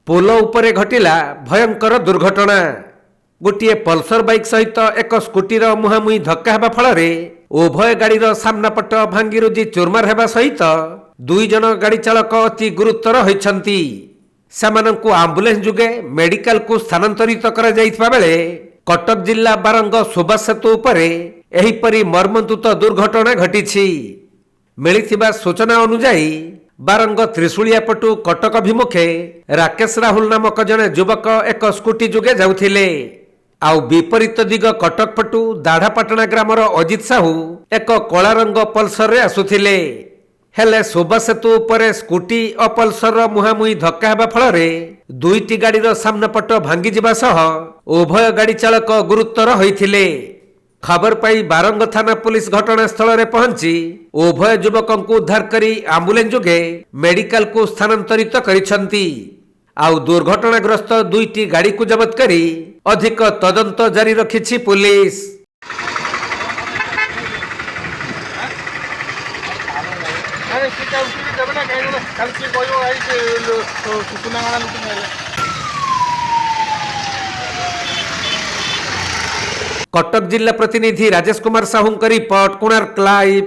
पोल उपरे घटिला भयंकर दुर्घटना। गोटे पल्सर बाइक सहित एक स्कूटीर मुहांमुही धक्का हेबा फଳରେ उभय गाड़ीर सामना पट भांगी रुजी चुरमार हेबा सहित दुई जन गाड़ी चालक अति गुरुतर होइछन्ति। सेमानंकु आम्बुलेंस जुगे मेडिकल को स्थानांतरित करा जाइथिबा बेले कटक जिल्ला बारंग सुभाष सेतु उपरे एहिपरि मर्मन्तुत दुर्घटना घटिछि। मिलिथिबा सूचना अनुसार बारंग त्रिशूलिया पटु कटक अभिमुखे राकेश राहुल नामक जने युवक एक स्कूटी जुगे जाउथिले। आउ विपरीत दिग कटक पटु दाढ़ापाटना ग्रामर अजित साहू एक कला रंग पल्सर रे आसुथिले। हेले सुभाष सेतु उपरे स्कूटी और पल्सर मुहांमुही धक्का हेबा फଳରେ दुईटी गाड़ीर सामना पट भांगी जिबा सह उभय गाड़ी चालक गुरुतर होइथिले। खबर पाई बारंग थाना पुलिस घटनास्थल में पहुंची उभय युवकों को उद्धार करी आम्बुलेंस जुगे मेडिकल को स्थानांतरित करिसंती। आउ दुर्घटनाग्रस्त दुईटी गाड़ी को जबत करी अधिक तदंत जारी रखिछि पुलिस। कटक जिला प्रतिनिधि राजेश कुमार साहू रिपोर्ट, कोणार्क लाइव।